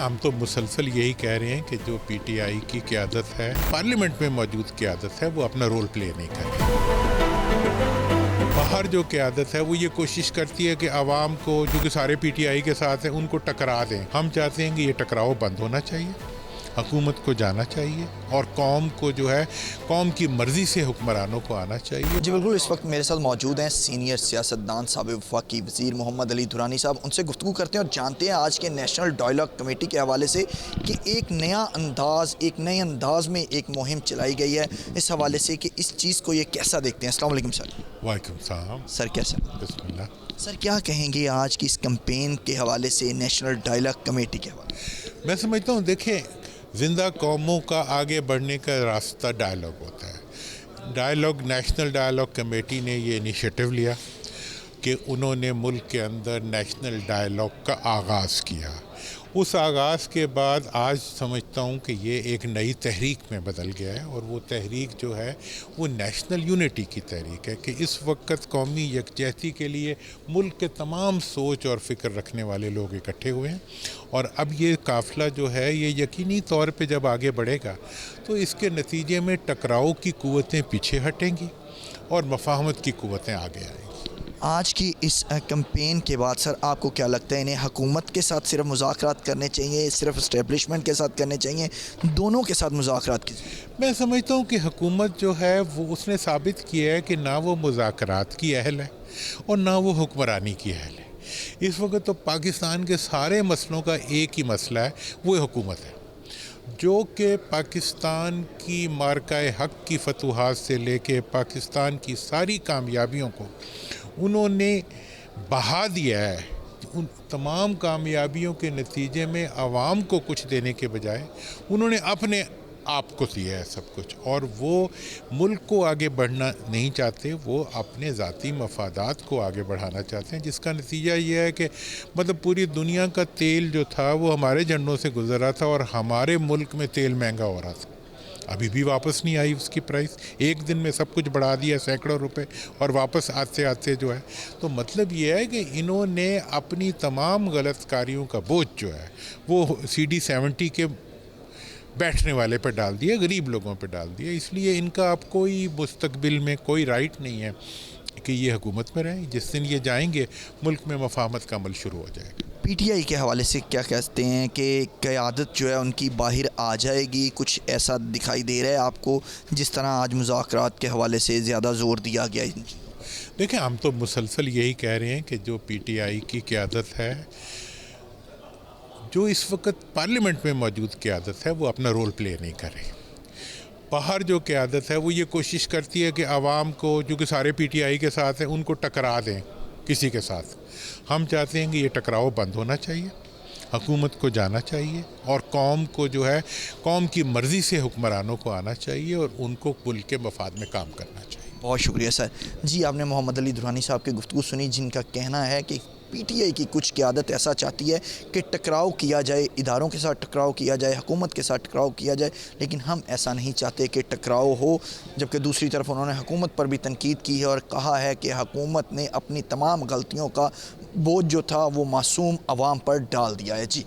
ہم تو مسلسل یہی کہہ رہے ہیں کہ جو پی ٹی آئی کی قیادت ہے، پارلیمنٹ میں موجود قیادت ہے، وہ اپنا رول پلے نہیں کر رہی۔ باہر جو قیادت ہے وہ یہ کوشش کرتی ہے کہ عوام کو، جو کہ سارے پی ٹی آئی کے ساتھ ہیں، ان کو ٹکرا دیں۔ ہم چاہتے ہیں کہ یہ ٹکراؤ بند ہونا چاہیے، حکومت کو جانا چاہیے، اور قوم کو جو ہے قوم کی مرضی سے حکمرانوں کو آنا چاہیے۔ جی بالکل، اس وقت میرے ساتھ موجود ہیں سینئر سیاستدان سابق وفاقی وزیر محمد علی دھرانی صاحب۔ ان سے گفتگو کرتے ہیں اور جانتے ہیں آج کے نیشنل ڈائیلاگ کمیٹی کے حوالے سے کہ ایک نئے انداز میں ایک مہم چلائی گئی ہے، اس حوالے سے کہ اس چیز کو یہ کیسا دیکھتے ہیں۔ السلام علیکم سر۔ وعلیکم السلام۔ سر کیسا؟ بسم اللہ۔ سر کیا کہیں گے آج کی اس کمپین کے حوالے سے، نیشنل ڈائیلاگ کمیٹی کے حوالے سے؟ میں سمجھتا ہوں، دیکھیں، زندہ قوموں کا آگے بڑھنے کا راستہ ڈائیلاگ ہوتا ہے۔ نیشنل ڈائیلاگ کمیٹی نے یہ انیشیٹو لیا کہ انہوں نے ملک کے اندر نیشنل ڈائیلاگ کا آغاز کیا۔ اس آغاز کے بعد آج سمجھتا ہوں کہ یہ ایک نئی تحریک میں بدل گیا ہے، اور وہ تحریک جو ہے وہ نیشنل یونٹی کی تحریک ہے کہ اس وقت قومی یکجہتی کے لیے ملک کے تمام سوچ اور فکر رکھنے والے لوگ اکٹھے ہوئے ہیں، اور اب یہ قافلہ جو ہے یہ یقینی طور پہ جب آگے بڑھے گا تو اس کے نتیجے میں ٹکراؤ کی قوتیں پیچھے ہٹیں گی اور مفاہمت کی قوتیں آگے آئیں گی۔ آج کی اس کمپین کے بعد سر آپ کو کیا لگتا ہے، انہیں حکومت کے ساتھ صرف مذاکرات کرنے چاہیے، صرف اسٹیبلشمنٹ کے ساتھ کرنے چاہیے، دونوں کے ساتھ مذاکرات کیجیے؟ میں سمجھتا ہوں کہ حکومت جو ہے وہ اس نے ثابت کیا ہے کہ نہ وہ مذاکرات کی اہل ہے اور نہ وہ حکمرانی کی اہل ہے۔ اس وقت تو پاکستان کے سارے مسئلوں کا ایک ہی مسئلہ ہے، وہ حکومت ہے، جو کہ پاکستان کی مارکہ حق کی فتوحات سے لے کے پاکستان کی ساری کامیابیوں کو انہوں نے بہا دیا ہے۔ ان تمام کامیابیوں کے نتیجے میں عوام کو کچھ دینے کے بجائے انہوں نے اپنے آپ کو دیا ہے سب کچھ، اور وہ ملک کو آگے بڑھنا نہیں چاہتے، وہ اپنے ذاتی مفادات کو آگے بڑھانا چاہتے ہیں، جس کا نتیجہ یہ ہے کہ پوری دنیا کا تیل جو تھا وہ ہمارے جھنڈوں سے گزر رہا تھا، اور ہمارے ملک میں تیل مہنگا ہو رہا تھا، ابھی بھی واپس نہیں آئی اس کی پرائس۔ ایک دن میں سب کچھ بڑھا دیا سینکڑوں روپے، اور واپس آتے آتے جو ہے تو مطلب یہ ہے کہ انہوں نے اپنی تمام غلط کاریوں کا بوجھ جو ہے وہ CD70 کے بیٹھنے والے پہ ڈال دیا، غریب لوگوں پہ ڈال دیا۔ اس لیے ان کا اب کوئی مستقبل میں کوئی رائٹ نہیں ہے کہ یہ حکومت میں رہیں۔ جس دن یہ جائیں گے ملک میں مفاہمت کا عمل شروع ہو جائے گا۔ پی ٹی آئی کے حوالے سے کیا کہتے ہیں کہ قیادت جو ہے ان کی باہر آ جائے گی؟ کچھ ایسا دکھائی دے رہا ہے آپ کو جس طرح آج مذاکرات کے حوالے سے زیادہ زور دیا گیا ہے؟ دیکھیں، ہم تو مسلسل یہی کہہ رہے ہیں کہ جو پی ٹی آئی کی قیادت ہے، جو اس وقت پارلیمنٹ میں موجود قیادت ہے، وہ اپنا رول پلے نہیں کر رہی۔ باہر جو قیادت ہے وہ یہ کوشش کرتی ہے کہ عوام کو، جو کہ سارے پی ٹی آئی کے ساتھ ہیں، ان کو ٹکرا دیں کسی کے ساتھ۔ ہم چاہتے ہیں کہ یہ ٹکراؤ بند ہونا چاہیے، حکومت کو جانا چاہیے، اور قوم کو جو ہے قوم کی مرضی سے حکمرانوں کو آنا چاہیے، اور ان کو ملک کے مفاد میں کام کرنا چاہیے۔ بہت شکریہ سر۔ جی، آپ نے محمد علی دھرانی صاحب کی گفتگو سنی، جن کا کہنا ہے کہ پی ٹی آئی کی کچھ قیادت ایسا چاہتی ہے کہ ٹکراؤ کیا جائے، اداروں کے ساتھ ٹکراؤ کیا جائے، حکومت کے ساتھ ٹکراؤ کیا جائے، لیکن ہم ایسا نہیں چاہتے کہ ٹکراؤ ہو۔ جبکہ دوسری طرف انہوں نے حکومت پر بھی تنقید کی ہے اور کہا ہے کہ حکومت نے اپنی تمام غلطیوں کا بوجھ جو تھا وہ معصوم عوام پر ڈال دیا ہے۔ جی